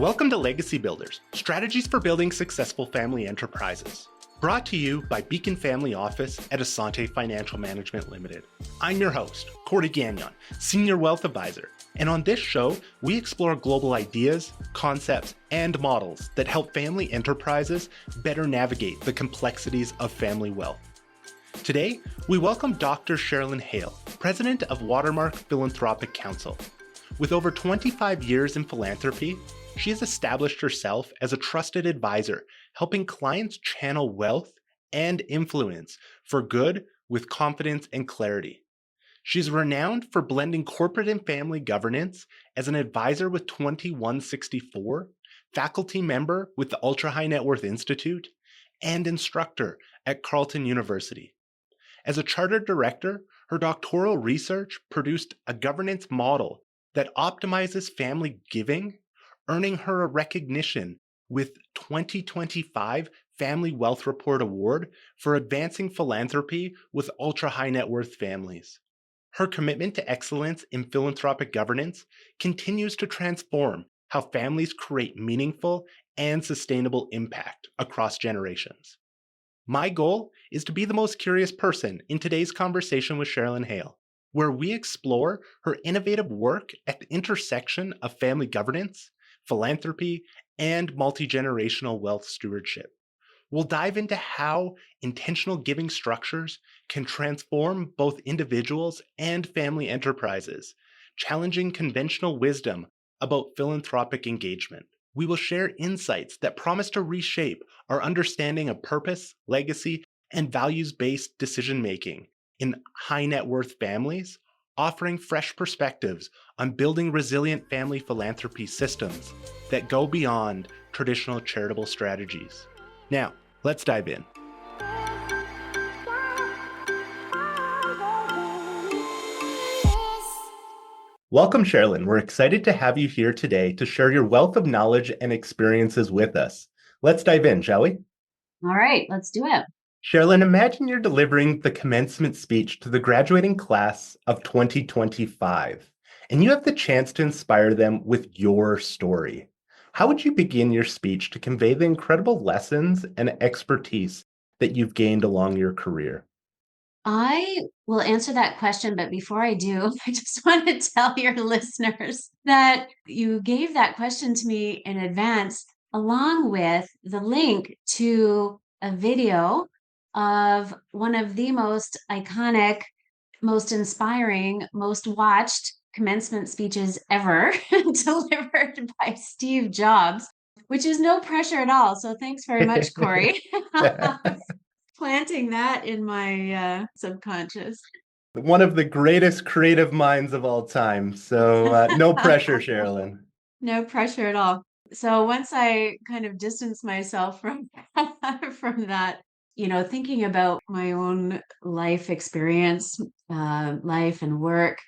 Welcome to Legacy Builders, Strategies for Building Successful Family Enterprises. Brought to you by Beacon Family Office at Asante Financial Management Limited. I'm your host, Corey Gagnon, Senior Wealth Advisor, and on this show, we explore global ideas, concepts, and models that help family enterprises better navigate the complexities of family wealth. Today, we welcome Dr. Sharilyn Hale, President of Watermark Philanthropic Counsel. With over 25 years in philanthropy, she has established herself as a trusted advisor, helping clients channel wealth and influence for good with confidence and clarity. She's renowned for blending corporate and family governance as an advisor with 2164, faculty member with the Ultra High Net Worth Institute, and instructor at Carleton University. As a chartered director, her doctoral research produced a governance model that optimizes family giving, earning her a recognition with 2025 Family Wealth Report Award for advancing philanthropy with ultra-high net worth families. Her commitment to excellence in philanthropic governance continues to transform how families create meaningful and sustainable impact across generations. My goal is to be the most curious person in today's conversation with Sharilyn Hale, where we explore her innovative work at the intersection of family governance, philanthropy, and multi-generational wealth stewardship. We'll dive into how intentional giving structures can transform both individuals and family enterprises, challenging conventional wisdom about philanthropic engagement. We will share insights that promise to reshape our understanding of purpose, legacy, and values-based decision-making in high net worth families, offering fresh perspectives on building resilient family philanthropy systems that go beyond traditional charitable strategies. Now, let's dive in. Welcome, Sharilyn. We're excited to have you here today to share your wealth of knowledge and experiences with us. Let's dive in, shall we? All right, let's do it. Sharilyn, imagine you're delivering the commencement speech to the graduating class of 2025, and you have the chance to inspire them with your story. How would you begin your speech to convey the incredible lessons and expertise that you've gained along your career? I will answer that question, but before I do, I just want to tell your listeners that you gave that question to me in advance, along with the link to a video of one of the most iconic, most inspiring, most watched commencement speeches ever delivered by Steve Jobs, which is no pressure at all. So thanks very much, Corey. Planting that in my subconscious. One of the greatest creative minds of all time. So no pressure, Sharilyn. No pressure at all. So once I kind of distance myself from from that, thinking about my own life experience, life and work,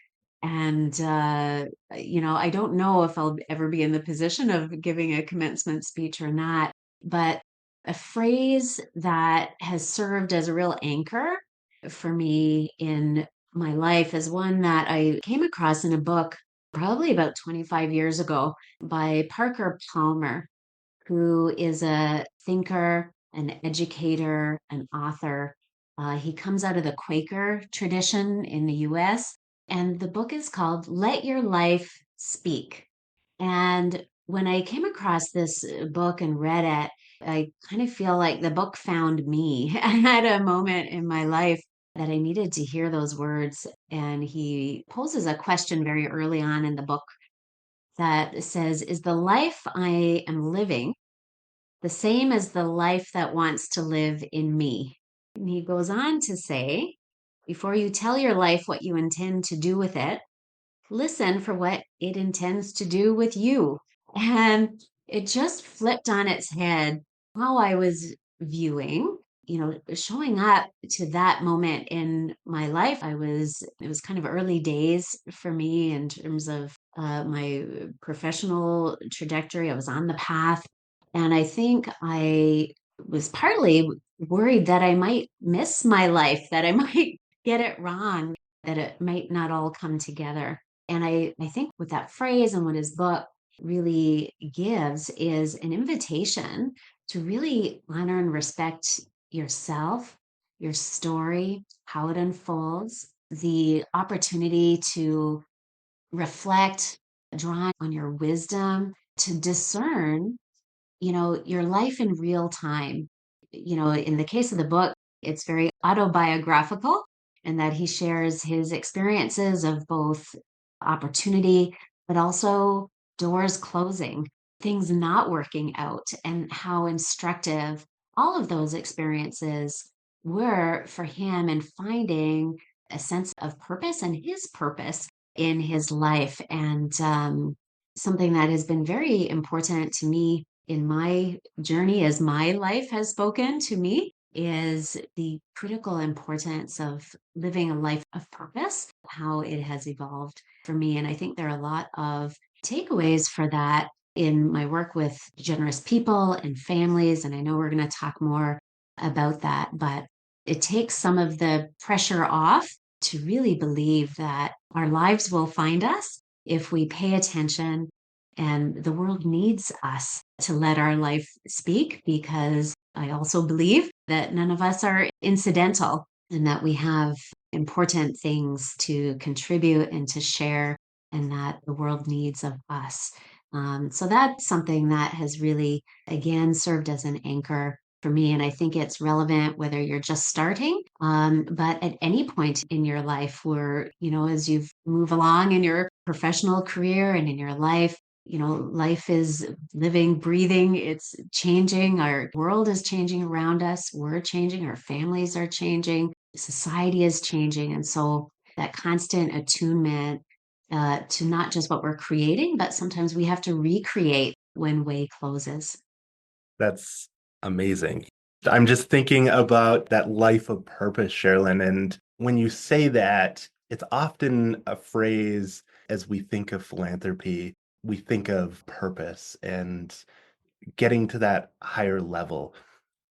and I don't know if I'll ever be in the position of giving a commencement speech or not, but a phrase that has served as a real anchor for me in my life is one that I came across in a book probably about 25 years ago by Parker Palmer, who is a thinker, an educator, an author. He comes out of the Quaker tradition in the US, and the book is called Let Your Life Speak. And when I came across this book and read it, I kind of feel like the book found me. I had a moment in my life that I needed to hear those words. And he poses a question very early on in the book that says, is the life I am living the same as the life that wants to live in me? And he goes on to say, before you tell your life what you intend to do with it, listen for what it intends to do with you. And it just flipped on its head how I was viewing, showing up to that moment in my life. It was kind of early days for me in terms of my professional trajectory. I was on the path. And I think I was partly worried that I might miss my life, that I might get it wrong, that it might not all come together. And I think with that phrase and with his book, really gives is an invitation to really honor and respect yourself, your story, how it unfolds, the opportunity to reflect, draw on your wisdom, to discern, your life in real time. In the case of the book, it's very autobiographical and that he shares his experiences of both opportunity, but also doors closing, things not working out, and how instructive all of those experiences were for him in finding a sense of purpose and his purpose in his life. And something that has been very important to me in my journey as my life has spoken to me is the critical importance of living a life of purpose, how it has evolved for me. And I think there are a lot of takeaways for that in my work with generous people and families. And I know we're going to talk more about that, but it takes some of the pressure off to really believe that our lives will find us if we pay attention, and the world needs us to let our life speak, because I also believe that none of us are incidental and that we have important things to contribute and to share, and that the world needs of us. So that's something that has really, again, served as an anchor for me. And I think it's relevant whether you're just starting, but at any point in your life where, as you move along in your professional career and in your life, life is living, breathing, it's changing. Our world is changing around us. We're changing. Our families are changing. Society is changing. And so that constant attunement to not just what we're creating, but sometimes we have to recreate when way closes. That's amazing. I'm just thinking about that life of purpose, Sherilyn. And when you say that, it's often a phrase as we think of philanthropy, we think of purpose and getting to that higher level.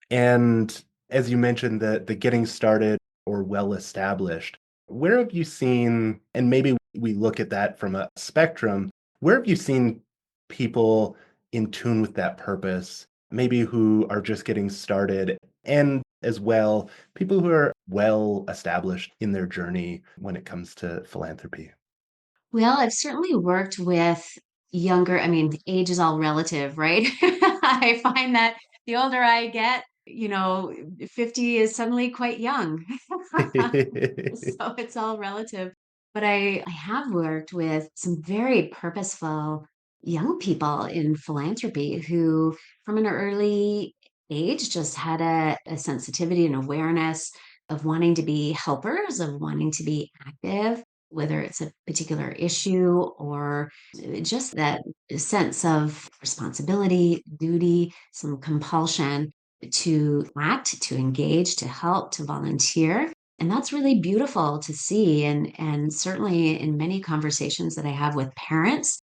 And as you mentioned, the getting started or well established, where have you seen, and maybe we look at that from a spectrum, where have you seen people in tune with that purpose, maybe who are just getting started, and as well, people who are well established in their journey when it comes to philanthropy? Well, I've certainly worked with younger, I mean, age is all relative, right? I find that the older I get, 50 is suddenly quite young. So it's all relative. But I have worked with some very purposeful young people in philanthropy who, from an early age, just had a sensitivity and awareness of wanting to be helpers, of wanting to be active, whether it's a particular issue or just that sense of responsibility, duty, some compulsion to act, to engage, to help, to volunteer. And that's really beautiful to see. And certainly in many conversations that I have with parents,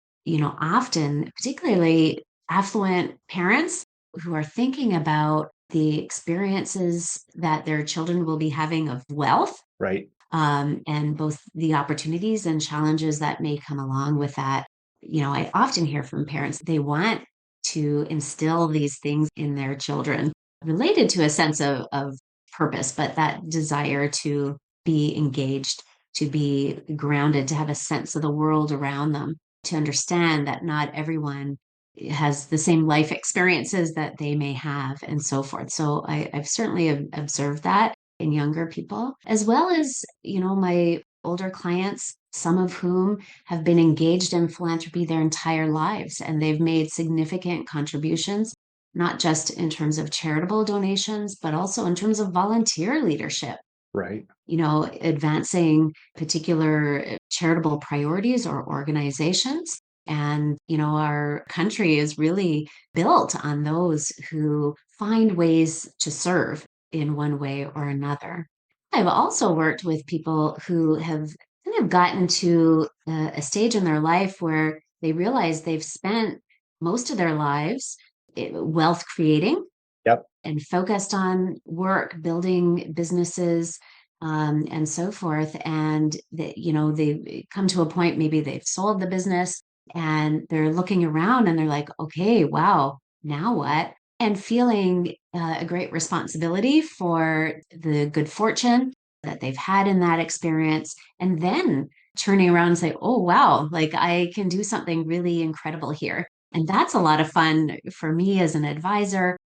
often, particularly affluent parents who are thinking about the experiences that their children will be having of wealth, Right. and both the opportunities and challenges that may come along with that. I often hear from parents, they want to instill these things in their children related to a sense of purpose, but that desire to be engaged, to be grounded, to have a sense of the world around them, to understand that not everyone has the same life experiences that they may have, and so forth. So I've certainly observed that in younger people, as well as, my older clients, some of whom have been engaged in philanthropy their entire lives, and they've made significant contributions, not just in terms of charitable donations, but also in terms of volunteer leadership, Right. advancing particular charitable priorities or organizations. And, our country is really built on those who find ways to serve in one way or another. I've also worked with people who have kind of gotten to a stage in their life where they realize they've spent most of their lives wealth creating Yep. and focused on work, building businesses, and so forth. And that, they come to a point, maybe they've sold the business and they're looking around and they're like, okay, wow, now what? And feeling a great responsibility for the good fortune that they've had in that experience. And then turning around and say, oh, wow, like I can do something really incredible here. And that's a lot of fun for me as an advisor.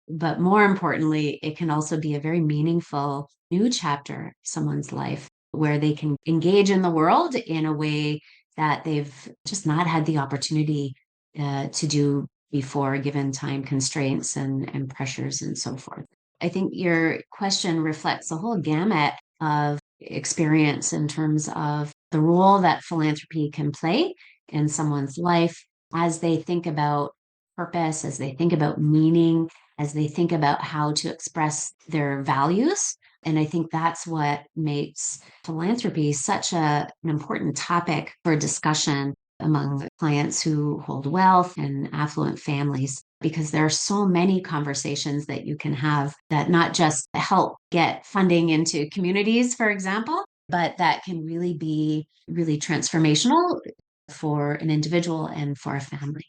But more importantly, it can also be a very meaningful new chapter in someone's life where they can engage in the world in a way that they've just not had the opportunity to do before, given time constraints and pressures and so forth. I think your question reflects a whole gamut of experience in terms of the role that philanthropy can play in someone's life as they think about purpose, as they think about meaning, as they think about how to express their values. And I think that's what makes philanthropy such an important topic for discussion among clients who hold wealth and affluent families, because there are so many conversations that you can have that not just help get funding into communities, for example, but that can really be really transformational for an individual and for a family.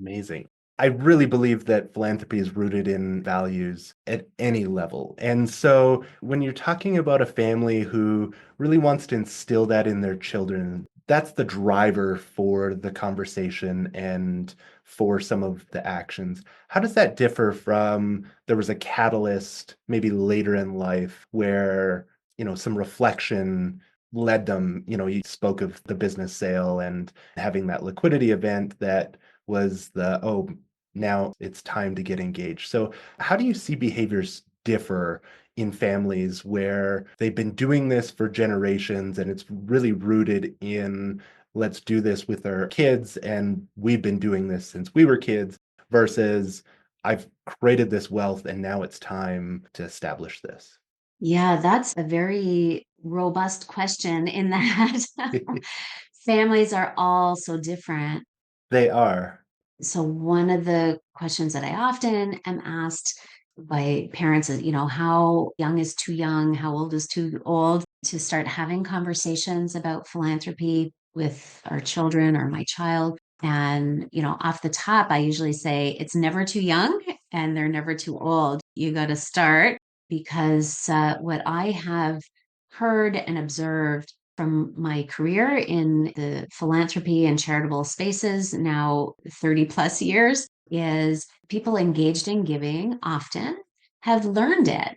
Amazing. I really believe that philanthropy is rooted in values at any level. And so when you're talking about a family who really wants to instill that in their children, that's the driver for the conversation and for some of the actions. How does that differ from there was a catalyst maybe later in life where, some reflection led them, you spoke of the business sale and having that liquidity event that was now it's time to get engaged. So, how do you see behaviors differ in families where they've been doing this for generations and it's really rooted in let's do this with our kids and we've been doing this since we were kids versus I've created this wealth and now it's time to establish this? Yeah, that's a very robust question in that families are all so different. They are. So one of the questions that I often am asked by parents is, how young is too young? How old is too old to start having conversations about philanthropy with our children or my child? And, off the top, I usually say it's never too young and they're never too old. You got to start because what I have heard and observed from my career in the philanthropy and charitable spaces, now 30 plus years, is people engaged in giving often have learned it.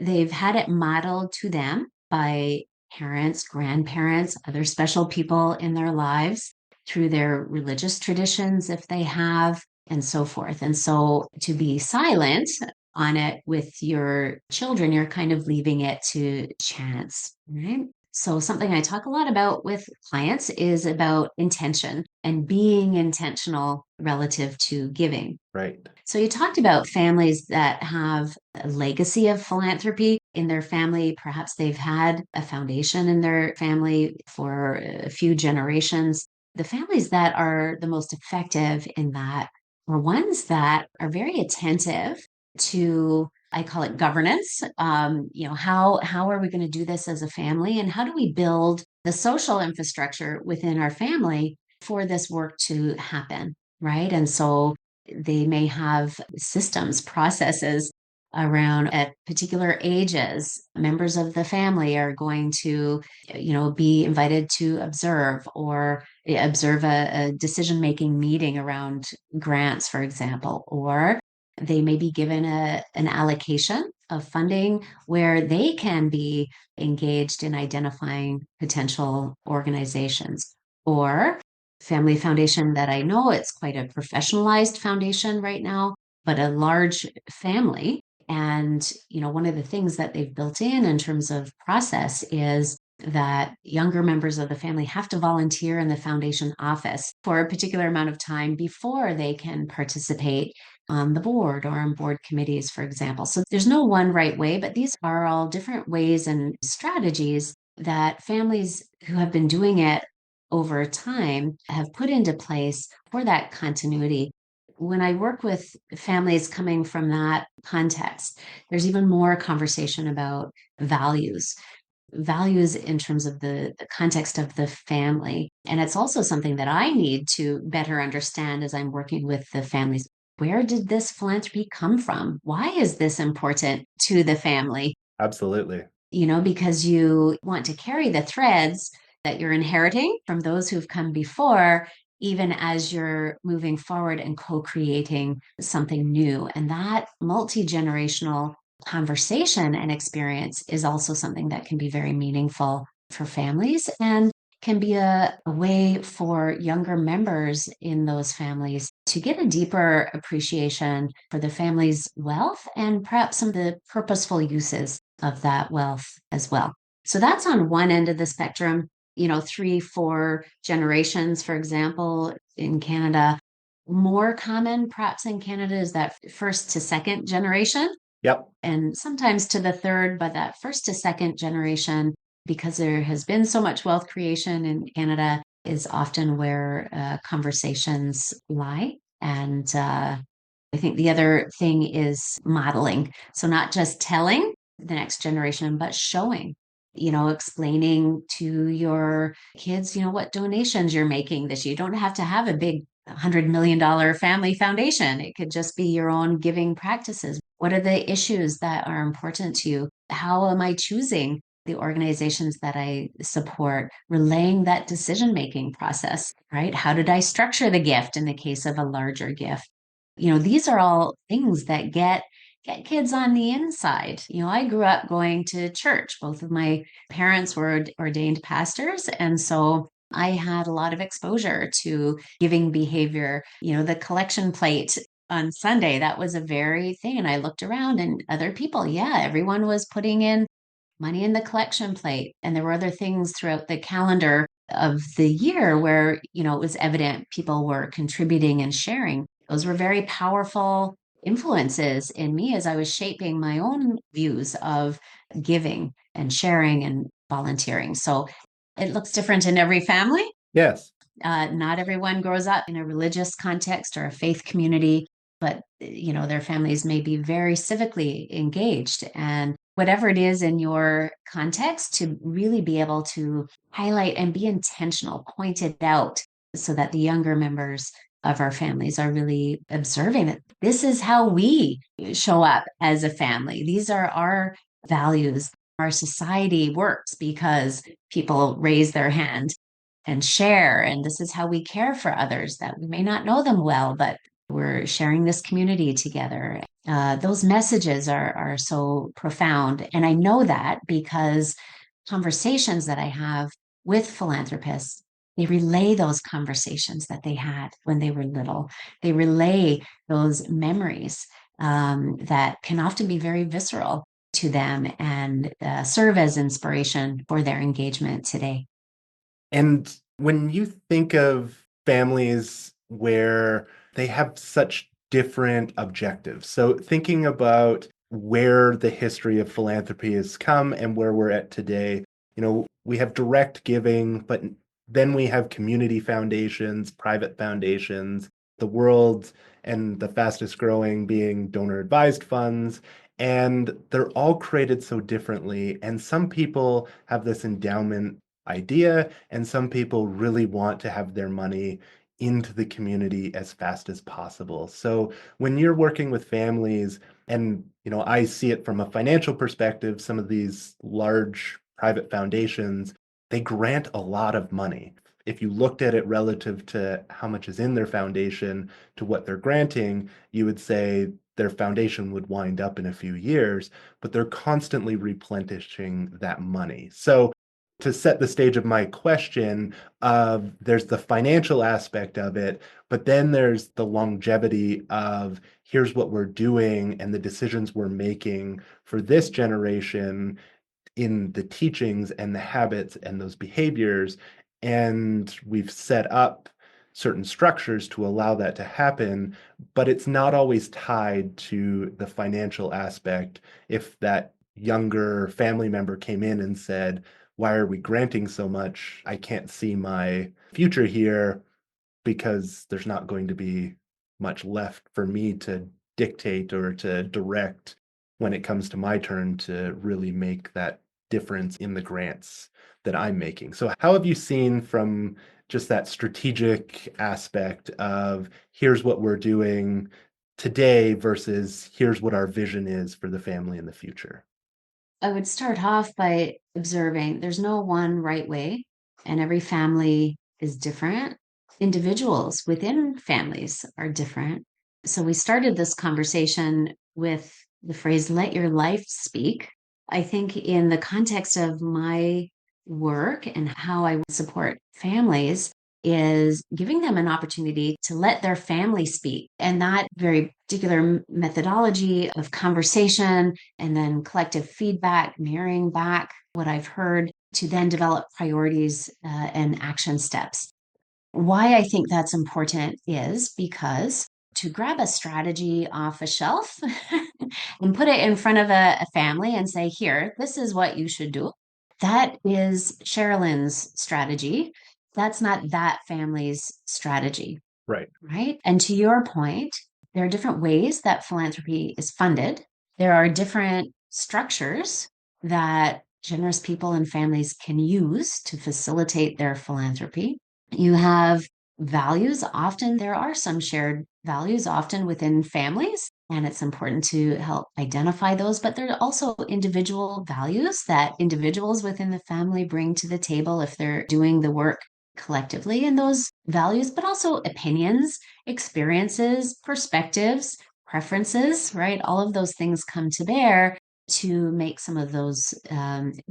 They've had it modeled to them by parents, grandparents, other special people in their lives through their religious traditions, if they have, and so forth. And so to be silent on it with your children, you're kind of leaving it to chance, right? So, something I talk a lot about with clients is about intention and being intentional relative to giving. Right. So, you talked about families that have a legacy of philanthropy in their family. Perhaps they've had a foundation in their family for a few generations. The families that are the most effective in that are ones that are very attentive to, I call it governance. How are we going to do this as a family, and how do we build the social infrastructure within our family for this work to happen, right? And so they may have systems, processes around at particular ages. Members of the family are going to, be invited to observe or observe a decision-making meeting around grants, for example, or they may be given an allocation of funding where they can be engaged in identifying potential organizations. Or family foundation that I know, it's quite a professionalized foundation right now, but a large family. And, one of the things that they've built in terms of process is that younger members of the family have to volunteer in the foundation office for a particular amount of time before they can participate on the board or on board committees, for example. So there's no one right way, but these are all different ways and strategies that families who have been doing it over time have put into place for that continuity. When I work with families coming from that context, there's even more conversation about values. values in terms of the context of the family. And it's also something that I need to better understand as I'm working with the families. Where did this philanthropy come from? Why is this important to the family? Absolutely. Because you want to carry the threads that you're inheriting from those who've come before, even as you're moving forward and co-creating something new. And that multi-generational conversation and experience is also something that can be very meaningful for families and can be a way for younger members in those families to get a deeper appreciation for the family's wealth and perhaps some of the purposeful uses of that wealth as well. So that's on one end of the spectrum, 3, 4 generations, for example, in Canada. More common, perhaps in Canada, is that first to second generation, Yep. and sometimes to the third, but that first to second generation, because there has been so much wealth creation in Canada, is often where conversations lie. And I think the other thing is modeling. So, not just telling the next generation, but showing, explaining to your kids, what donations you're making this year. You don't have to have a big $100 million family foundation. It could just be your own giving practices. What are the issues that are important to you? How am I choosing the organizations that I support, relaying that decision making process, right? How did I structure the gift in the case of a larger gift? These are all things that get kids on the inside. I grew up going to church. Both of my parents were ordained pastors. And so I had a lot of exposure to giving behavior. The collection plate on Sunday, that was a very thing. And I looked around and other people, yeah, everyone was putting in money in the collection plate. And there were other things throughout the calendar of the year where, it was evident people were contributing and sharing. Those were very powerful influences in me as I was shaping my own views of giving and sharing and volunteering. So it looks different in every family. Yes. Not everyone grows up in a religious context or a faith community, but their families may be very civically engaged. And whatever it is in your context, to really be able to highlight and be intentional, point it out so that the younger members of our families are really observing that this is how we show up as a family. These are our values. Our society works because people raise their hand and share. And this is how we care for others that we may not know them well, but we're sharing this community together. Those messages are so profound. And I know that because conversations that I have with philanthropists, they relay those conversations that they had when they were little. They relay those memories that can often be very visceral to them and serve as inspiration for their engagement today. And when you think of families where they have such different objectives, so thinking about where the history of philanthropy has come and where we're at today, we have direct giving, but then we have community foundations, private foundations, the world and the fastest growing being donor advised funds. And they're all created so differently. And some people have this endowment idea, and some people really want to have their money into the community as fast as possible. So when you're working with families, and I see it from a financial perspective, some of these large private foundations, they grant a lot of money. If you looked at it relative to how much is in their foundation to what they're granting, you would say their foundation would wind up in a few years, but they're constantly replenishing that money. So to set the stage of my question, there's the financial aspect of it, but then there's the longevity of here's what we're doing and the decisions we're making for this generation in the teachings and the habits and those behaviors. And we've set up certain structures to allow that to happen, but it's not always tied to the financial aspect. If that younger family member came in and said, why are we granting so much? I can't see my future here because there's not going to be much left for me to dictate or to direct when it comes to my turn to really make that difference in the grants that I'm making. So how have you seen from just that strategic aspect of here's what we're doing today versus here's what our vision is for the family in the future? I would start off by observing there's no one right way, and every family is different. Individuals within families are different. So we started this conversation with the phrase, let your life speak. I think in the context of my work and how I support families, is giving them an opportunity to let their family speak. And that very particular methodology of conversation and then collective feedback, mirroring back what I've heard to then develop priorities and action steps. Why I think that's important is because to grab a strategy off a shelf and put it in front of a family and say, here, this is what you should do. That is Sherilyn's strategy. That's not that family's strategy, Right. right? And to your point, there are different ways that philanthropy is funded. There are different structures that generous people and families can use to facilitate their philanthropy. You have values. Often there are some shared values often within families, and it's important to help identify those. But there are also individual values that individuals within the family bring to the table if they're doing the work collectively, and those values, but also opinions, experiences, perspectives, preferences, right? All of those things come to bear to make some of those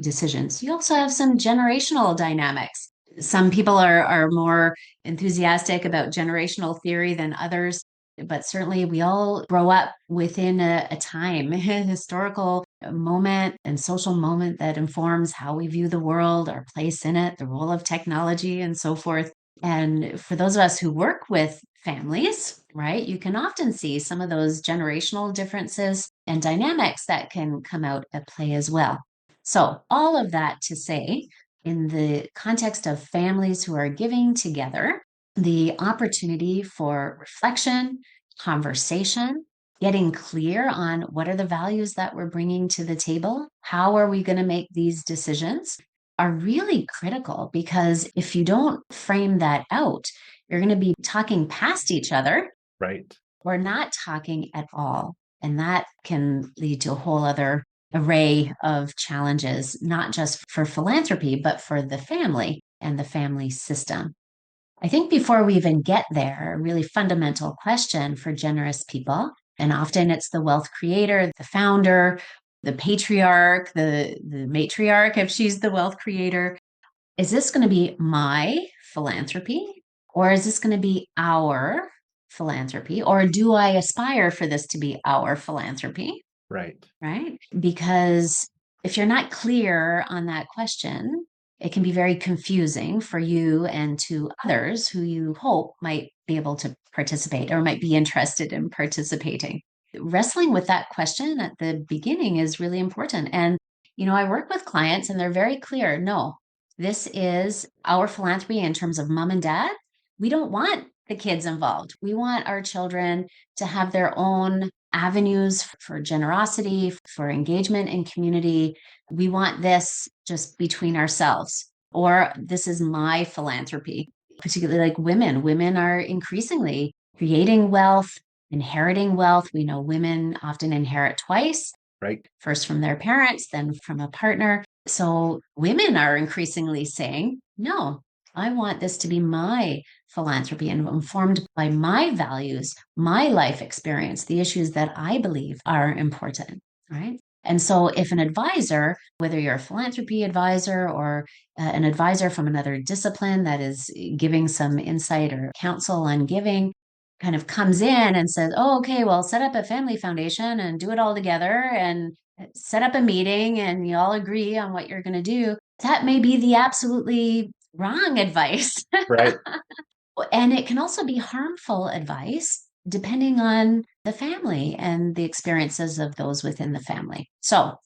decisions. You also have some generational dynamics. Some people are more enthusiastic about generational theory than others, but certainly we all grow up within a time, a historical moment and social moment that informs how we view the world, our place in it, the role of technology, and so forth. And for those of us who work with families, right, you can often see some of those generational differences and dynamics that can come out at play as well. So, all of that to say, in the context of families who are giving together, the opportunity for reflection, conversation, getting clear on what are the values that we're bringing to the table, how are we going to make these decisions, are really critical, because if you don't frame that out, you're going to be talking past each other Right. or not talking at all. And that can lead to a whole other array of challenges, not just for philanthropy, but for the family and the family system. I think before we even get there, a really fundamental question for generous people, and often it's the wealth creator, the founder, the patriarch, the matriarch, if she's the wealth creator, is this going to be my philanthropy, or is this going to be our philanthropy? Or do I aspire for this to be our philanthropy? Right. Right? Because if you're not clear on that question, it can be very confusing for you and to others who you hope might be able to participate or might be interested in participating. Wrestling with that question at the beginning is really important. And, I work with clients and they're very clear, no, this is our philanthropy in terms of mom and dad. We don't want the kids involved. We want our children to have their own avenues for generosity, for engagement in community. We want this just between ourselves, or this is my philanthropy, particularly like women. Women are increasingly creating wealth, inheriting wealth. We know women often inherit twice, Right. first from their parents, then from a partner. So women are increasingly saying, no, I want this to be my philanthropy and informed by my values, my life experience, the issues that I believe are important, right? And so if an advisor, whether you're a philanthropy advisor or an advisor from another discipline that is giving some insight or counsel on giving, kind of comes in and says, oh, okay, well, set up a family foundation and do it all together and set up a meeting and you all agree on what you're going to do. That may be the absolutely wrong advice. Right. And it can also be harmful advice depending on the family and the experiences of those within the family. So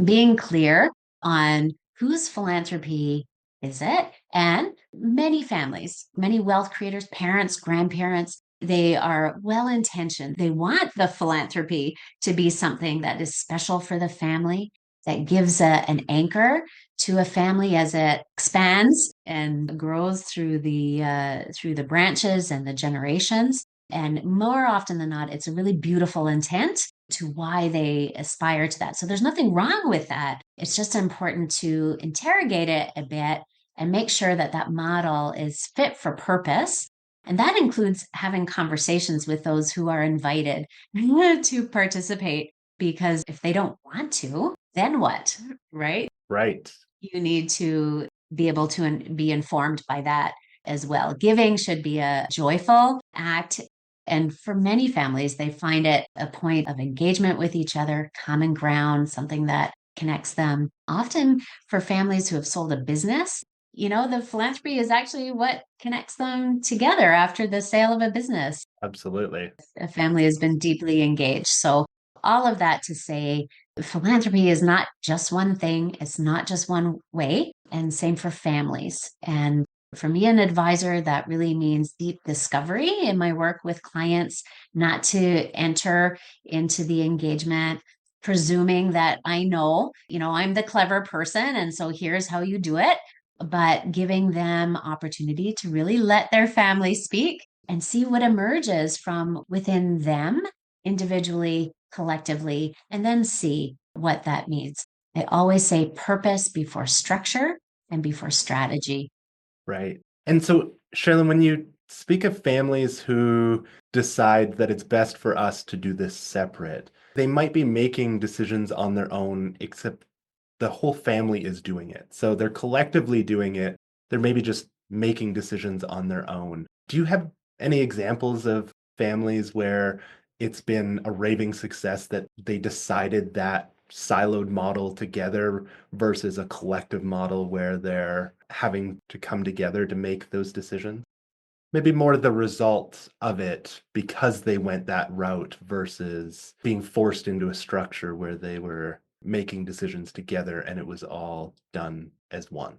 being clear on whose philanthropy is it, and many families, many wealth creators, parents, grandparents, they are well intentioned. They want the philanthropy to be something that is special for the family. that gives an anchor to a family as it expands and grows through the branches and the generations. And more often than not, it's a really beautiful intent to why they aspire to that. So there's nothing wrong with that. It's just important to interrogate it a bit and make sure that that model is fit for purpose. And that includes having conversations with those who are invited to participate, because if they don't want to, then what? Right? Right. You need to be able to be informed by that as well. Giving should be a joyful act. And for many families, they find it a point of engagement with each other, common ground, something that connects them. Often for families who have sold a business, the philanthropy is actually what connects them together after the sale of a business. Absolutely. A family has been deeply engaged. So all of that to say, philanthropy is not just one thing. It's not just one way. And same for families. And for me, an advisor, that really means deep discovery in my work with clients, not to enter into the engagement presuming that I know, I'm the clever person. And so here's how you do it. But giving them opportunity to really let their family speak and see what emerges from within them individually, collectively, and then see what that means. I always say purpose before structure and before strategy. Right. And so, Sharilyn, when you speak of families who decide that it's best for us to do this separate, they might be making decisions on their own, except the whole family is doing it. So they're collectively doing it. They're maybe just making decisions on their own. Do you have any examples of families where it's been a raving success that they decided that siloed model together versus a collective model where they're having to come together to make those decisions? Maybe more the result of it because they went that route versus being forced into a structure where they were making decisions together and it was all done as one.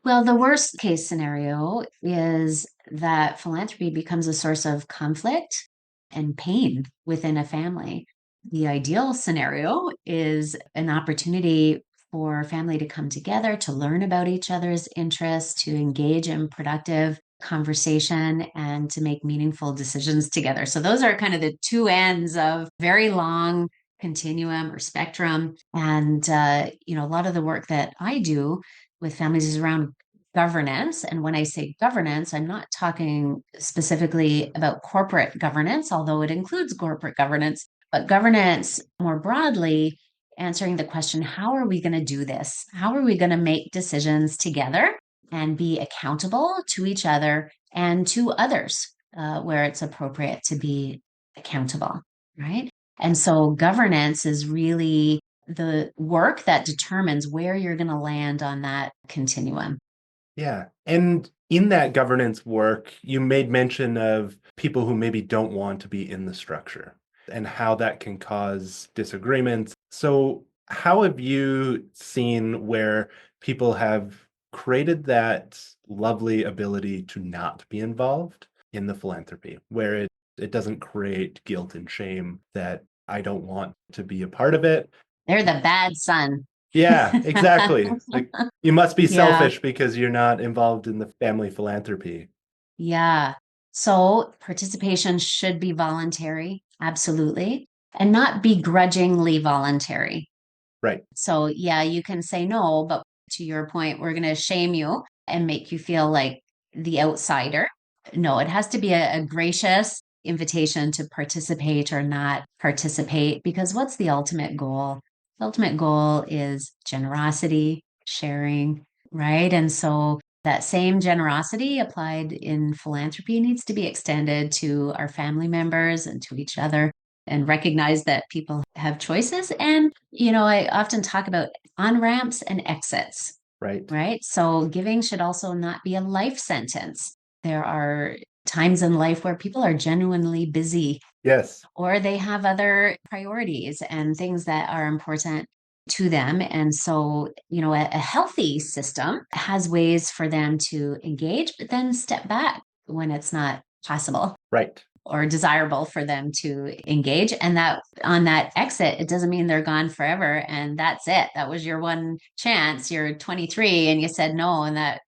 Well, the worst case scenario is that philanthropy becomes a source of conflict and pain within a family. The ideal scenario is an opportunity for family to come together, to learn about each other's interests, to engage in productive conversation, and to make meaningful decisions together. So those are kind of the two ends of very long continuum or spectrum. And, a lot of the work that I do with families is around governance. And when I say governance, I'm not talking specifically about corporate governance, although it includes corporate governance, but governance more broadly, answering the question, how are we going to do this? How are we going to make decisions together and be accountable to each other and to others where it's appropriate to be accountable, right? And so governance is really the work that determines where you're going to land on that continuum. Yeah. And in that governance work, you made mention of people who maybe don't want to be in the structure and how that can cause disagreements. So, how have you seen where people have created that lovely ability to not be involved in the philanthropy, where it doesn't create guilt and shame that I don't want to be a part of it? They're the bad son. Yeah, exactly. Like you must be Yeah. selfish because you're not involved in the family philanthropy. Yeah. So participation should be voluntary, absolutely, and not begrudgingly voluntary. Right. So, yeah, you can say no, but to your point, we're going to shame you and make you feel like the outsider. No, it has to be a gracious invitation to participate or not participate, because what's the ultimate goal? The ultimate goal is generosity, sharing, right? And so that same generosity applied in philanthropy needs to be extended to our family members and to each other, and recognize that people have choices. And, I often talk about on ramps and exits, Right. right? So giving should also not be a life sentence. There are times in life where people are genuinely busy Yes. or they have other priorities and things that are important to them. And so, a healthy system has ways for them to engage, but then step back when it's not possible. Right. or desirable for them to engage. And that on that exit, it doesn't mean they're gone forever. And that's it. That was your one chance. You're 23 and you said no, and that,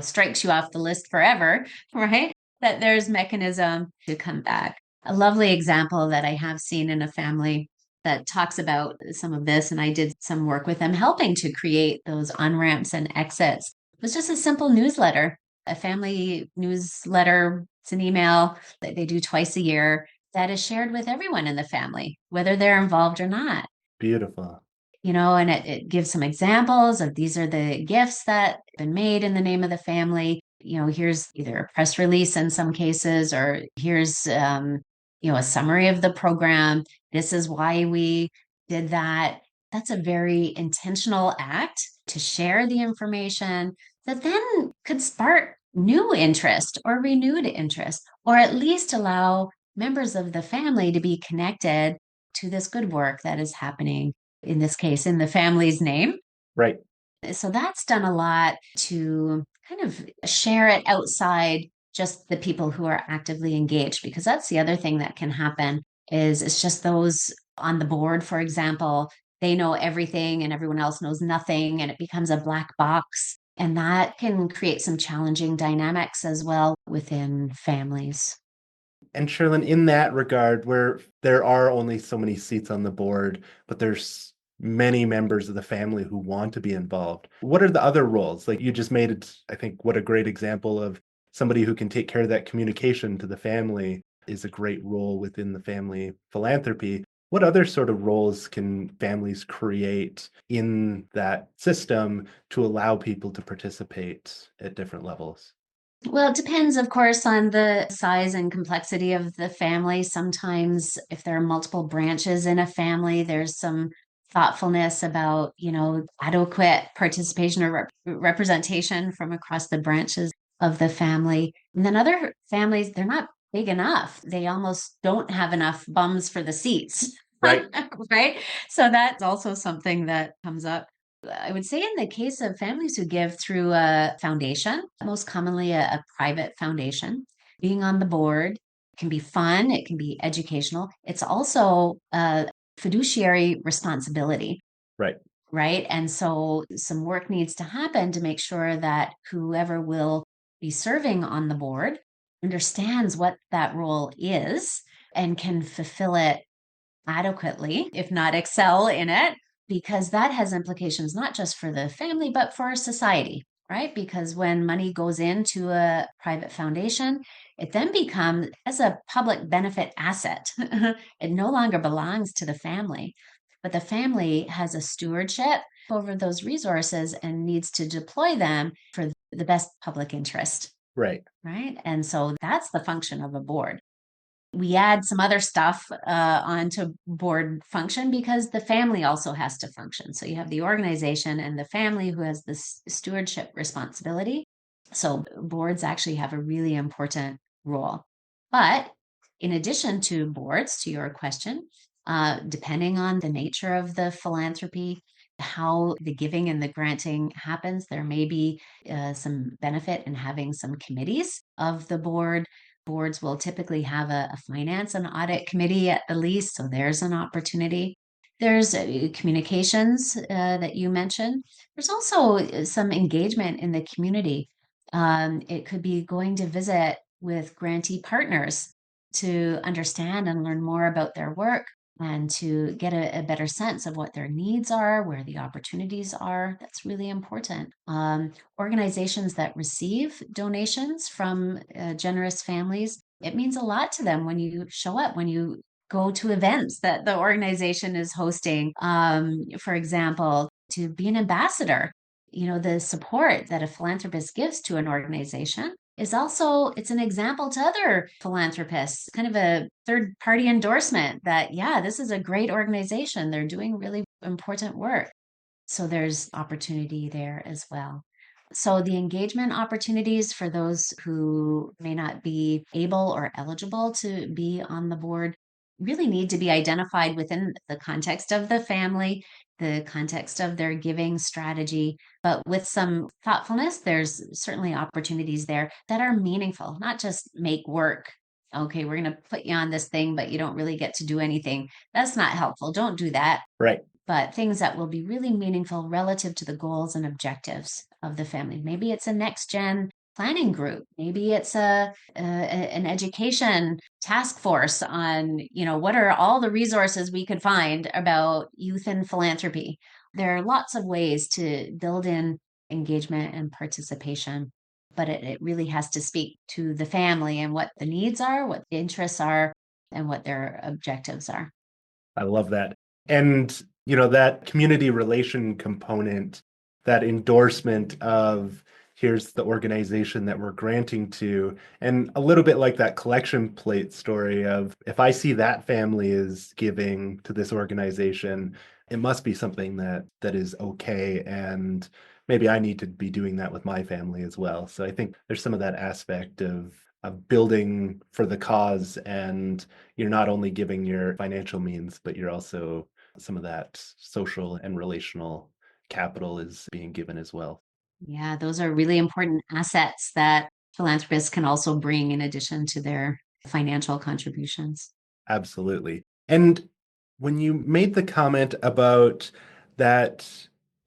strikes you off the list forever, right? That there's mechanism to come back. A lovely example that I have seen in a family that talks about some of this, and I did some work with them helping to create those on-ramps and exits. It was just a simple newsletter, a family newsletter. It's an email that they do twice a year that is shared with everyone in the family, whether they're involved or not. Beautiful. And it gives some examples of these are the gifts that have been made in the name of the family. Here's either a press release in some cases, or here's, a summary of the program. This is why we did that. That's a very intentional act to share the information that then could spark new interest or renewed interest, or at least allow members of the family to be connected to this good work that is happening, in this case, in the family's name. Right. So that's done a lot to kind of share it outside just the people who are actively engaged, because that's the other thing that can happen is it's just those on the board, for example, they know everything and everyone else knows nothing, and it becomes a black box. And that can create some challenging dynamics as well within families. And Sherilyn, in that regard, where there are only so many seats on the board, but there's many members of the family who want to be involved, what are the other roles? Like you just made it, I think, what a great example of somebody who can take care of that communication to the family is a great role within the family philanthropy. What other sort of roles can families create in that system to allow people to participate at different levels? Well, it depends, of course, on the size and complexity of the family. Sometimes, if there are multiple branches in a family, there's some thoughtfulness about, adequate participation or representation from across the branches of the family. And then other families, they're not big enough. They almost don't have enough bums for the seats. Right. Right. So that's also something that comes up. I would say in the case of families who give through a foundation, most commonly a private foundation, being on the board can be fun, it can be educational. It's also a fiduciary responsibility, Right. right? And so some work needs to happen to make sure that whoever will be serving on the board understands what that role is and can fulfill it adequately, if not excel in it, because that has implications not just for the family, but for society, right? Because when money goes into a private foundation, it then becomes as a public benefit asset. It no longer belongs to the family, but the family has a stewardship over those resources and needs to deploy them for the best public interest, Right. right? And so that's the function of a board. We add some other stuff onto board function because the family also has to function. So you have the organization and the family who has this stewardship responsibility. So boards actually have a really important role. But in addition to boards, to your question, depending on the nature of the philanthropy, how the giving and the granting happens, there may be some benefit in having some committees of the board. Boards will typically have a finance and audit committee at the least, so there's an opportunity. There's communications that you mentioned. There's also some engagement in the community. It could be going to visit with grantee partners to understand and learn more about their work and to get a better sense of what their needs are, where the opportunities are. That's really important. Organizations that receive donations from generous families, it means a lot to them when you show up, when you go to events that the organization is hosting. For example, to be an ambassador, the support that a philanthropist gives to an organization is also, it's an example to other philanthropists, kind of a third party endorsement that, yeah, this is a great organization. They're doing really important work. So there's opportunity there as well. So the engagement opportunities for those who may not be able or eligible to be on the board really need to be identified within the context of the family, the context of their giving strategy. But with some thoughtfulness, there's certainly opportunities there that are meaningful, not just make work okay, we're going to put you on this thing, but you don't really get to do anything. That's not helpful. Don't do that. Right. But things that will be really meaningful relative to the goals and objectives of the family. Maybe it's a next gen planning group. Maybe it's an education task force on, what are all the resources we could find about youth and philanthropy. There are lots of ways to build in engagement and participation, but it really has to speak to the family and what the needs are, what the interests are, and what their objectives are. I love that. And, that community relation component, that endorsement of here's the organization that we're granting to, and a little bit like that collection plate story of if I see that family is giving to this organization, it must be something that is okay. And maybe I need to be doing that with my family as well. So I think there's some of that aspect of building for the cause, and you're not only giving your financial means, but you're also some of that social and relational capital is being given as well. Yeah, those are really important assets that philanthropists can also bring in addition to their financial contributions. Absolutely. And when you made the comment about that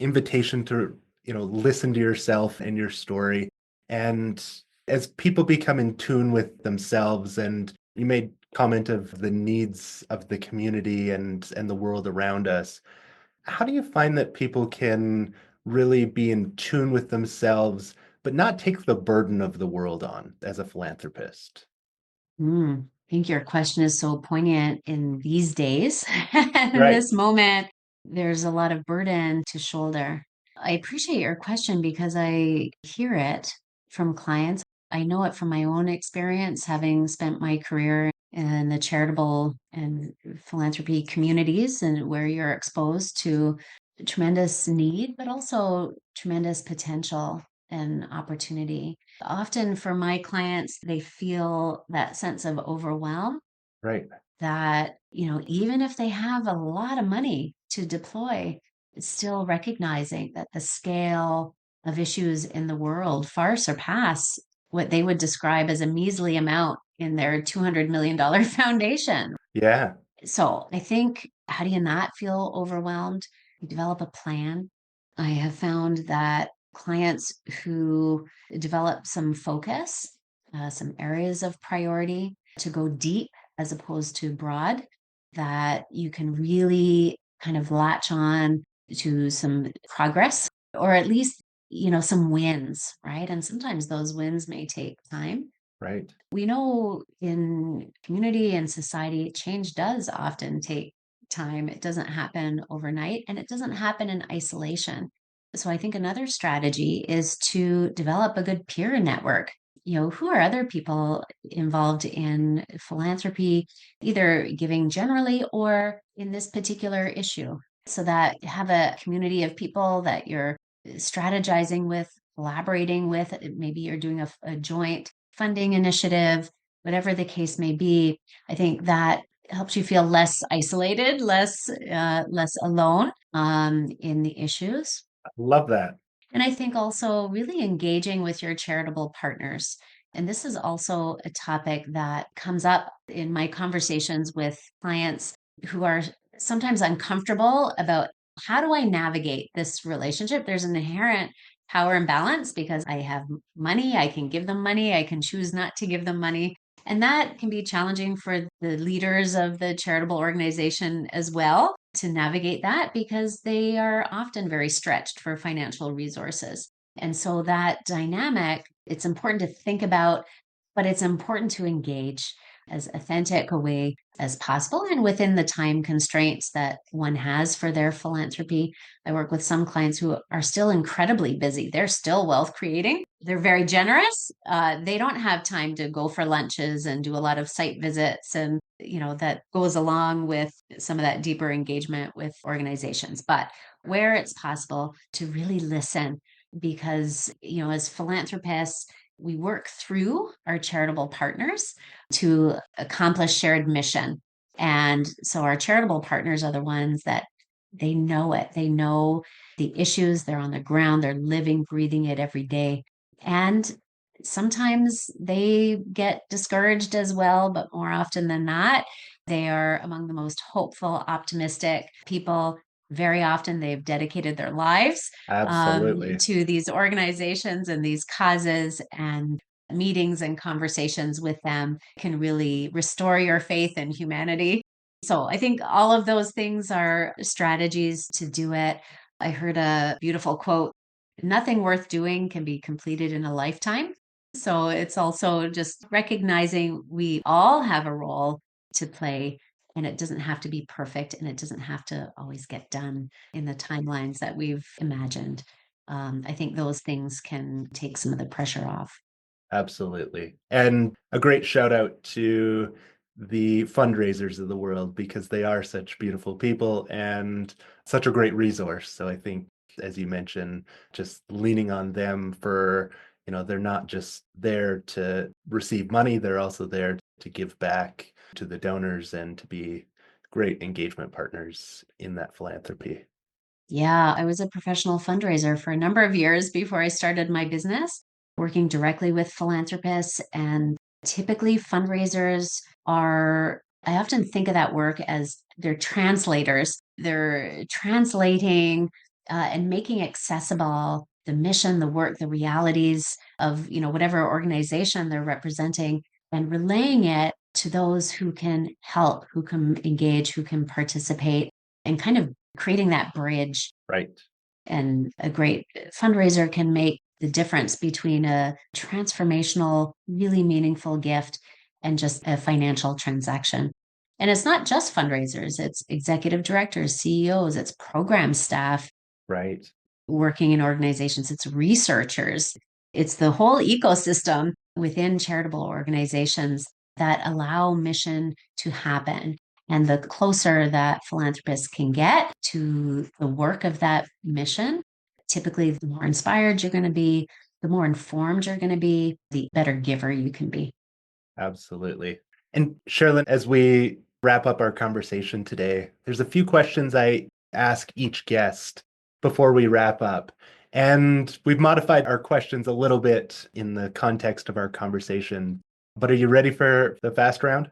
invitation to, listen to yourself and your story, and as people become in tune with themselves, and you made comment of the needs of the community and the world around us, how do you find that people can really be in tune with themselves, but not take the burden of the world on as a philanthropist? I think your question is so poignant in these days. In Right. this moment, there's a lot of burden to shoulder. I appreciate your question because I hear it from clients. I know it from my own experience, having spent my career in the charitable and philanthropy communities and where you're exposed to tremendous need, but also tremendous potential and opportunity. Often for my clients, they feel that sense of overwhelm Right. that, even if they have a lot of money to deploy, it's still recognizing that the scale of issues in the world far surpass what they would describe as a measly amount in their $200 million foundation. Yeah. So I think, how do you not feel overwhelmed? You develop a plan. I have found that clients who develop some focus, some areas of priority to go deep as opposed to broad, that you can really kind of latch on to some progress or at least, some wins, right? And sometimes those wins may take time. Right. We know in community and society, change does often take time. It doesn't happen overnight and it doesn't happen in isolation. So I think another strategy is to develop a good peer network. Who are other people involved in philanthropy, either giving generally or in this particular issue, so that you have a community of people that you're strategizing with, collaborating with. Maybe you're doing a joint funding initiative, whatever the case may be. I think that helps you feel less isolated, less alone in the issues. Love that. And I think also really engaging with your charitable partners. And this is also a topic that comes up in my conversations with clients who are sometimes uncomfortable about, how do I navigate this relationship? There's an inherent power imbalance because I have money, I can give them money, I can choose not to give them money. And that can be challenging for the leaders of the charitable organization as well to navigate that because they are often very stretched for financial resources. And so that dynamic, it's important to think about, but it's important to engage as authentic a way as possible and within the time constraints that one has for their philanthropy. I work with some clients who are still incredibly busy. They're still wealth creating. They're very generous. They don't have time to go for lunches and do a lot of site visits, and that goes along with some of that deeper engagement with organizations. But where it's possible to really listen, because as philanthropists, we work through our charitable partners to accomplish shared mission. And so our charitable partners are the ones that they know it. They know the issues. They're on the ground. They're living, breathing it every day. And Sometimes they get discouraged as well, but more often than not, they are among the most hopeful, optimistic people. Very often, they've dedicated their lives Absolutely. to these organizations and these causes, and meetings and conversations with them can really restore your faith in humanity. So I think all of those things are strategies to do it. I heard a beautiful quote: nothing worth doing can be completed in a lifetime. So it's also just recognizing we all have a role to play, and it doesn't have to be perfect, and it doesn't have to always get done in the timelines that we've imagined. I think those things can take some of the pressure off. Absolutely. And a great shout out to the fundraisers of the world because they are such beautiful people and such a great resource. So I think, as you mentioned, just leaning on them for, they're not just there to receive money, they're also there to give back to the donors and to be great engagement partners in that philanthropy. Yeah, I was a professional fundraiser for a number of years before I started my business, working directly with philanthropists. And typically, fundraisers are, I often think of that work as they're translators. They're translating and making accessible the mission, the work, the realities of, whatever organization they're representing, and relaying it to those who can help, who can engage, who can participate, and kind of creating that bridge. Right. And a great fundraiser can make the difference between a transformational, really meaningful gift and just a financial transaction. And it's not just fundraisers, it's executive directors, CEOs, it's program staff Right. working in organizations, it's researchers, it's the whole ecosystem within charitable organizations that allow mission to happen. And the closer that philanthropists can get to the work of that mission, typically the more inspired you're going to be, the more informed you're going to be, the better giver you can be. Absolutely. And Sherilyn, as we wrap up our conversation today, there's a few questions I ask each guest before we wrap up. And we've modified our questions a little bit in the context of our conversation. But are you ready for the fast round?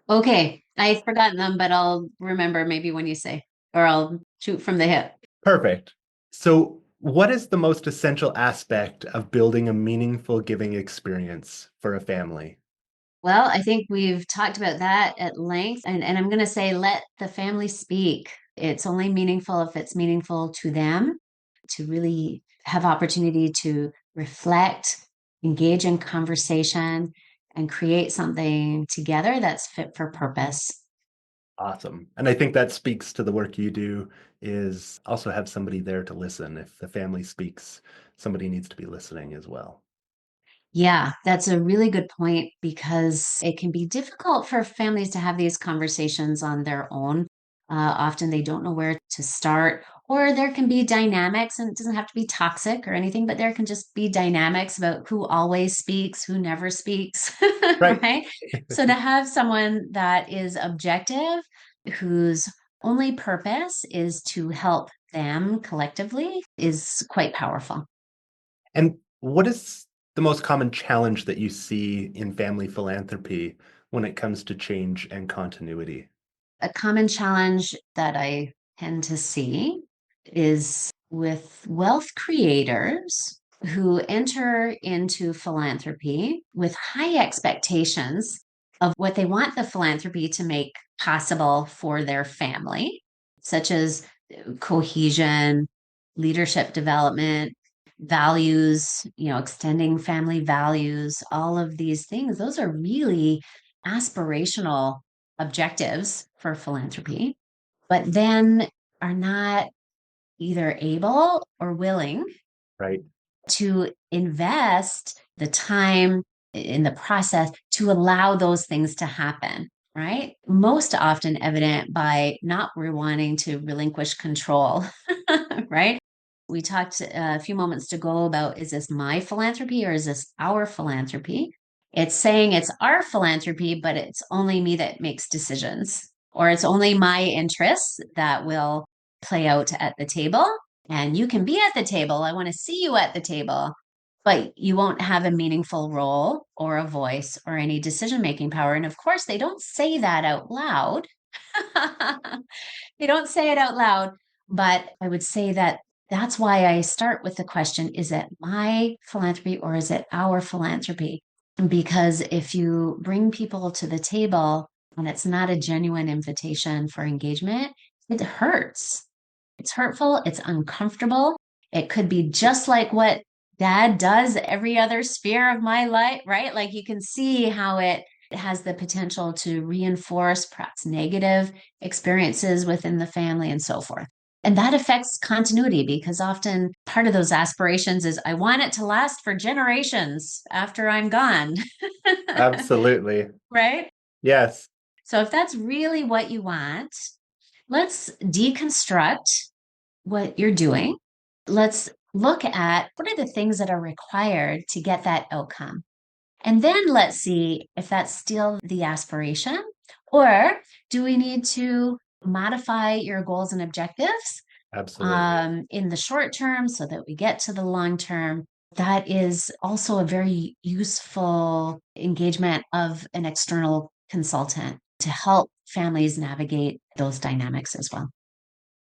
Okay, I've forgotten them, but I'll remember maybe when you say, or I'll shoot from the hip. Perfect. So, what is the most essential aspect of building a meaningful giving experience for a family? Well, I think we've talked about that at length, and I'm going to say let the family speak. It's only meaningful if it's meaningful to them, to really have opportunity to reflect, engage in conversation, and create something together that's fit for purpose. Awesome. And I think that speaks to the work you do is also have somebody there to listen. If the family speaks, somebody needs to be listening as well. Yeah, that's a really good point because it can be difficult for families to have these conversations on their own. Often they don't know where to start, or there can be dynamics, and it doesn't have to be toxic or anything, but there can just be dynamics about who always speaks, who never speaks, Right. right? So to have someone that is objective, whose only purpose is to help them collectively, is quite powerful. And what is the most common challenge that you see in family philanthropy when it comes to change and continuity? A common challenge that I tend to see is with wealth creators who enter into philanthropy with high expectations of what they want the philanthropy to make possible for their family, such as cohesion, leadership development, values, extending family values, all of these things. Those are really aspirational objectives for philanthropy, but then are not either able or willing Right. to invest the time in the process to allow those things to happen, right? Most often evident by not wanting to relinquish control, right? We talked a few moments ago about, is this my philanthropy or is this our philanthropy? It's saying it's our philanthropy, but it's only me that makes decisions, or it's only my interests that will play out at the table. And you can be at the table. I want to see you at the table, but you won't have a meaningful role or a voice or any decision-making power. And of course, they don't say that out loud. They don't say it out loud, but I would say that that's why I start with the question, is it my philanthropy or is it our philanthropy? Because if you bring people to the table and it's not a genuine invitation for engagement, it hurts. It's hurtful, it's uncomfortable. It could be just like what dad does every other sphere of my life, right? Like you can see how it has the potential to reinforce perhaps negative experiences within the family and so forth. And that affects continuity because often part of those aspirations is I want it to last for generations after I'm gone. Absolutely. Right? Yes. So if that's really what you want, let's deconstruct what you're doing. Let's look at what are the things that are required to get that outcome. And then let's see if that's still the aspiration, or do we need to modify your goals and objectives Absolutely. in the short term so that we get to the long term? That is also a very useful engagement of an external consultant to help families navigate those dynamics as well.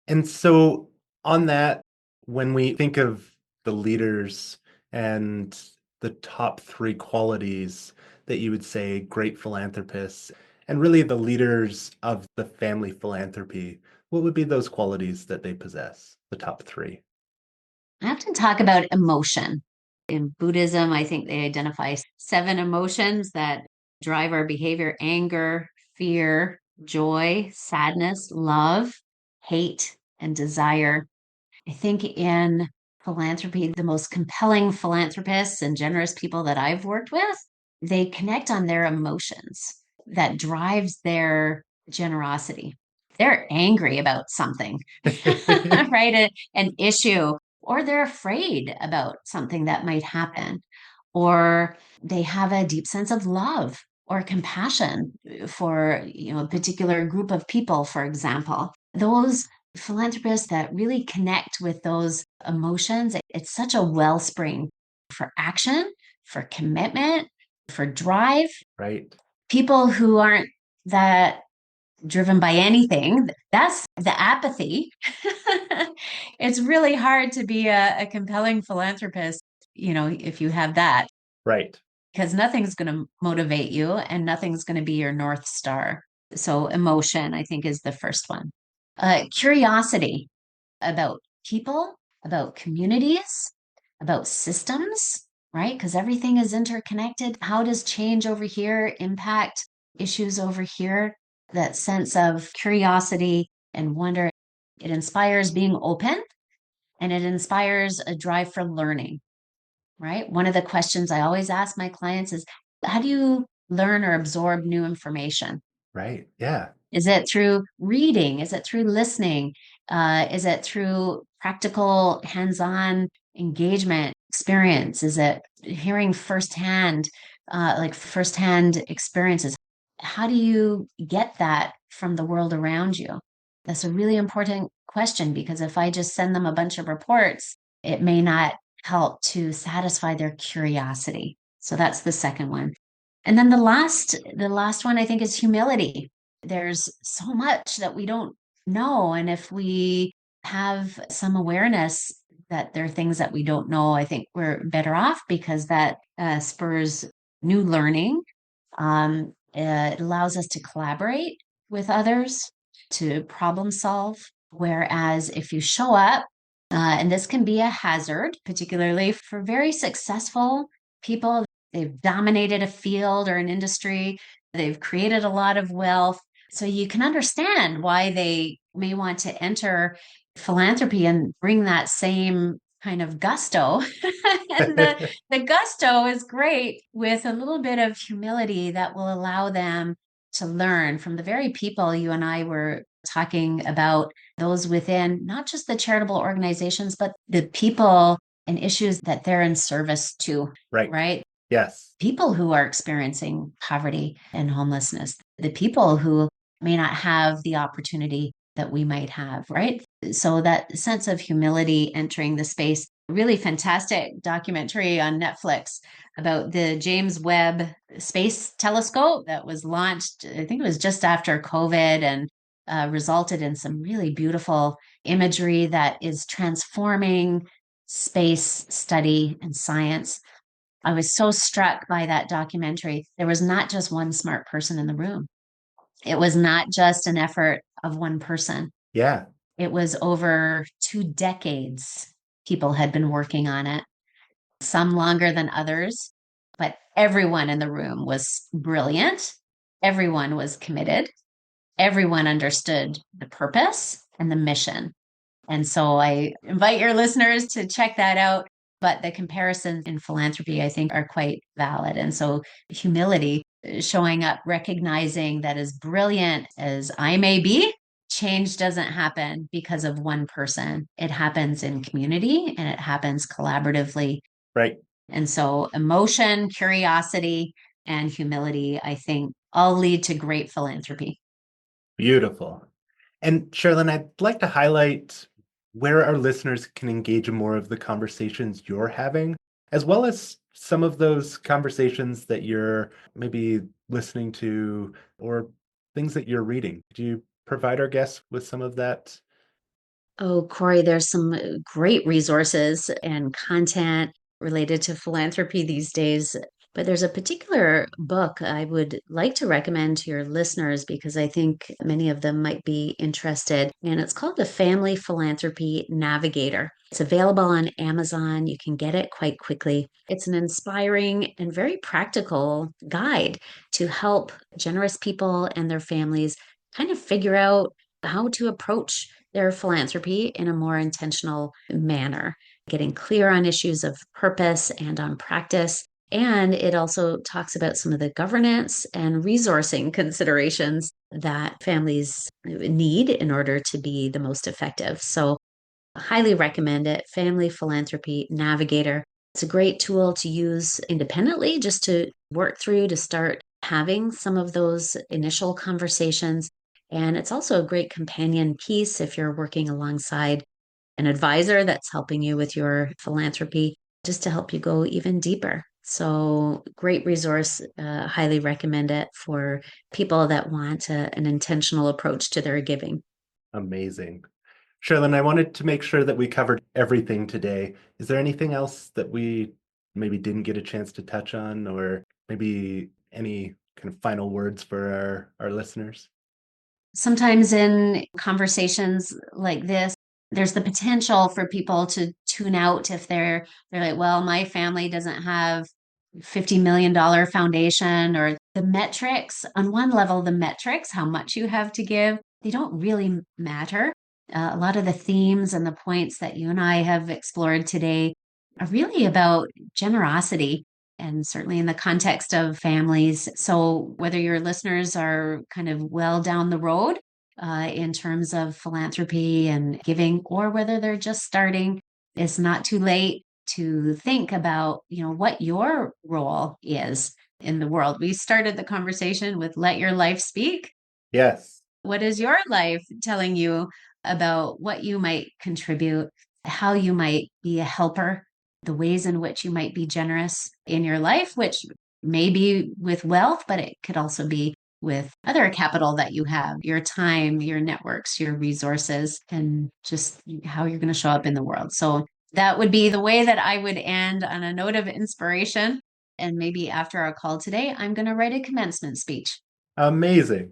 And so, on that, when we think of the leaders and the top three qualities that you would say great philanthropists and really the leaders of the family philanthropy, what would be those qualities that they possess? The top three. I often talk about emotion. In Buddhism, I think they identify 7 emotions that drive our behavior: anger, fear, joy, sadness, love, hate, and desire. I think in philanthropy, the most compelling philanthropists and generous people that I've worked with, they connect on their emotions that drives their generosity. They're angry about something, right? An issue, or they're afraid about something that might happen, or they have a deep sense of love or compassion for a particular group of people, for example. Those philanthropists that really connect with those emotions, it's such a wellspring for action, for commitment, for drive. Right. People who aren't that driven by anything, that's the apathy. It's really hard to be a compelling philanthropist, if you have that, Right. because nothing's going to motivate you and nothing's going to be your North Star. So, emotion, I think, is the first one. Curiosity about people, about communities, about systems, right? Because everything is interconnected. How does change over here impact issues over here? That sense of curiosity and wonder, it inspires being open and it inspires a drive for learning, right? One of the questions I always ask my clients is, how do you learn or absorb new information? Right. Yeah. Is it through reading? Is it through listening? Is it through practical, hands-on engagement experience? Is it hearing firsthand, like firsthand experiences? How do you get that from the world around you? That's a really important question because if I just send them a bunch of reports, it may not help to satisfy their curiosity. So that's the second one. And then the last one I think is humility. There's so much that we don't know. And if we have some awareness that there are things that we don't know, I think we're better off because that spurs new learning. It allows us to collaborate with others, to problem solve. Whereas if you show up, and this can be a hazard, particularly for very successful people, they've dominated a field or an industry, they've created a lot of wealth. So you can understand why they may want to enter philanthropy and bring that same kind of gusto. And the gusto is great with a little bit of humility that will allow them to learn from the very people you and I were talking about, those within not just the charitable organizations, but the people and issues that they're in service to, Right. right? Yes. People who are experiencing poverty and homelessness, the people who may not have the opportunity that we might have, right? So that sense of humility entering the space really fantastic documentary on Netflix about the James Webb Space Telescope that was launched, I think it was just after COVID, and resulted in some really beautiful imagery that is transforming space study and science. I was so struck by that documentary. There was not just one smart person in the room. It was not just an effort of one person. Yeah. It was over 2 decades people had been working on it, some longer than others, but everyone in the room was brilliant. Everyone was committed. Everyone understood the purpose and the mission. And so I invite your listeners to check that out. But the comparisons in philanthropy, I think, are quite valid. And so humility, showing up, recognizing that as brilliant as I may be, change doesn't happen because of one person. It happens in community and it happens collaboratively. Right. And so emotion, curiosity, and humility, I think, all lead to great philanthropy. Beautiful. And Sharilyn, I'd like to highlight where our listeners can engage in more of the conversations you're having, as well as some of those conversations that you're maybe listening to or things that you're reading. Do you provide our guests with some of that? Oh, Corey, there's some great resources and content related to philanthropy these days. But there's a particular book I would like to recommend to your listeners because I think many of them might be interested. And it's called The Family Philanthropy Navigator. It's available on Amazon. You can get it quite quickly. It's an inspiring and very practical guide to help generous people and their families kind of figure out how to approach their philanthropy in a more intentional manner, getting clear on issues of purpose and on practice. And it also talks about some of the governance and resourcing considerations that families need in order to be the most effective. So, I highly recommend it. Family Philanthropy Navigator. It's a great tool to use independently just to work through, to start having some of those initial conversations. And it's also a great companion piece if you're working alongside an advisor that's helping you with your philanthropy, just to help you go even deeper. So, great resource. Highly recommend it for people that want an intentional approach to their giving. Amazing. Sharilyn, I wanted to make sure that we covered everything today. Is there anything else that we maybe didn't get a chance to touch on, or maybe any kind of final words for our listeners? Sometimes in conversations like this, there's the potential for people to tune out if they're like, well, my family doesn't have $50 million foundation, or the metrics. On one level, the metrics, how much you have to give, they don't really matter. A lot of the themes and the points that you and I have explored today are really about generosity, and certainly in the context of families. So, whether your listeners are kind of well down the road in terms of philanthropy and giving, or whether they're just starting, it's not too late to think about, what your role is in the world. We started the conversation with let your life speak. Yes. What is your life telling you about what you might contribute, how you might be a helper, the ways in which you might be generous in your life, which may be with wealth, but it could also be with other capital that you have, your time, your networks, your resources, and just how you're going to show up in the world. So that would be the way that I would end, on a note of inspiration. And maybe after our call today, I'm going to write a commencement speech. Amazing.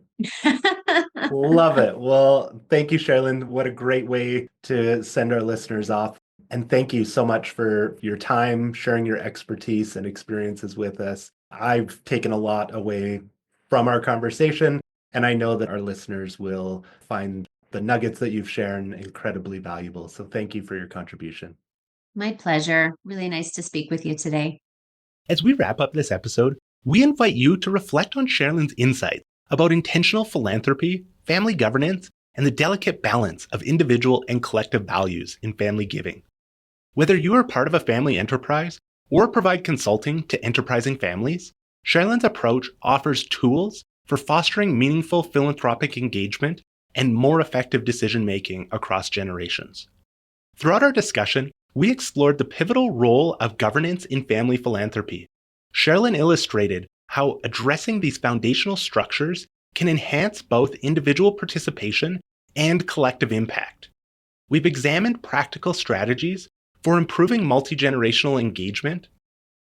Love it. Well, thank you, Sharilyn. What a great way to send our listeners off. And thank you so much for your time, sharing your expertise and experiences with us. I've taken a lot away from our conversation, and I know that our listeners will find the nuggets that you've shared incredibly valuable. So thank you for your contribution. My pleasure. Really nice to speak with you today. As we wrap up this episode, we invite you to reflect on Sharilyn's insights about intentional philanthropy, family governance, and the delicate balance of individual and collective values in family giving. Whether you are part of a family enterprise or provide consulting to enterprising families, Sharilyn's approach offers tools for fostering meaningful philanthropic engagement and more effective decision-making across generations. Throughout our discussion, we explored the pivotal role of governance in family philanthropy. Sharilyn illustrated how addressing these foundational structures can enhance both individual participation and collective impact. We've examined practical strategies for improving multi-generational engagement,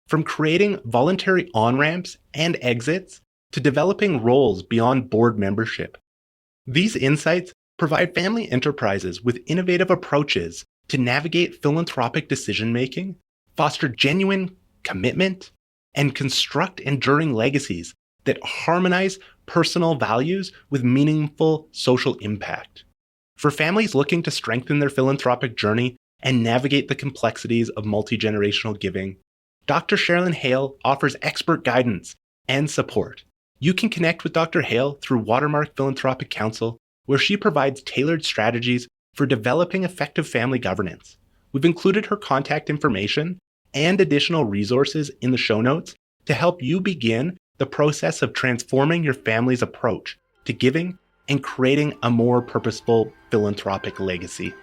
from creating voluntary on-ramps and exits to developing roles beyond board membership. These insights provide family enterprises with innovative approaches to navigate philanthropic decision-making, foster genuine commitment, and construct enduring legacies that harmonize personal values with meaningful social impact. For families looking to strengthen their philanthropic journey and navigate the complexities of multi-generational giving, Dr. Sharilyn Hale offers expert guidance and support. You can connect with Dr. Hale through Watermark Philanthropic Counsel, where she provides tailored strategies for developing effective family governance. We've included her contact information and additional resources in the show notes to help you begin the process of transforming your family's approach to giving and creating a more purposeful philanthropic legacy.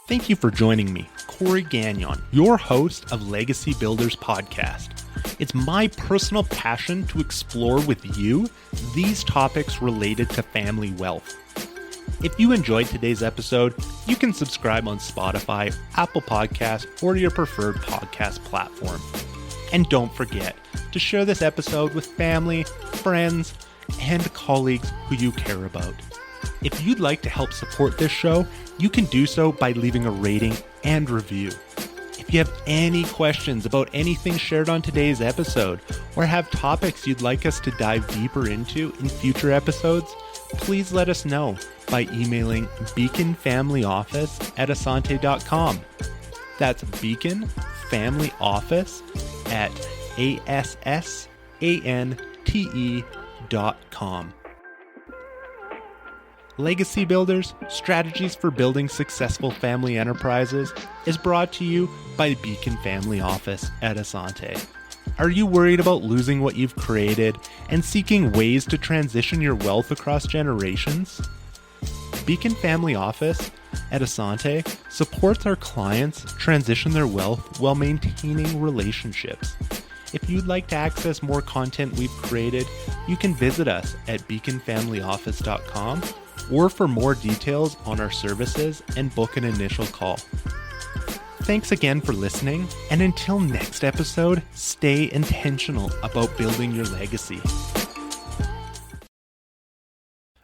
Thank you for joining me, Corey Gagnon, your host of Legacy Builders Podcast. It's my personal passion to explore with you these topics related to family wealth. If you enjoyed today's episode, you can subscribe on Spotify, Apple Podcasts, or your preferred podcast platform. And don't forget to share this episode with family, friends, and colleagues who you care about. If you'd like to help support this show, you can do so by leaving a rating and review. If you have any questions about anything shared on today's episode, or have topics you'd like us to dive deeper into in future episodes, please let us know by emailing beaconfamilyoffice@asante.com. That's beaconfamilyoffice@assante.com. Legacy Builders, Strategies for Building Successful Family Enterprises is brought to you by Beacon Family Office at Asante. Are you worried about losing what you've created and seeking ways to transition your wealth across generations? Beacon Family Office at Asante supports our clients transition their wealth while maintaining relationships. If you'd like to access more content we've created, you can visit us at beaconfamilyoffice.com or for more details on our services and book an initial call. Thanks again for listening, and until next episode, stay intentional about building your legacy.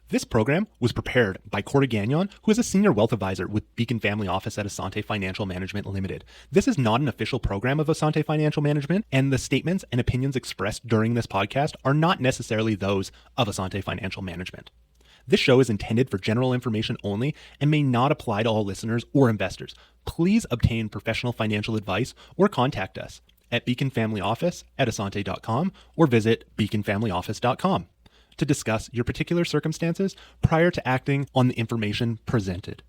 This program was prepared by Corey Gagnon, who is a senior wealth advisor with Beacon Family Office at Asante Financial Management Limited. This is not an official program of Asante Financial Management, and the statements and opinions expressed during this podcast are not necessarily those of Asante Financial Management. This show is intended for general information only and may not apply to all listeners or investors. Please obtain professional financial advice or contact us at beaconfamilyoffice@asante.com or visit beaconfamilyoffice.com to discuss your particular circumstances prior to acting on the information presented.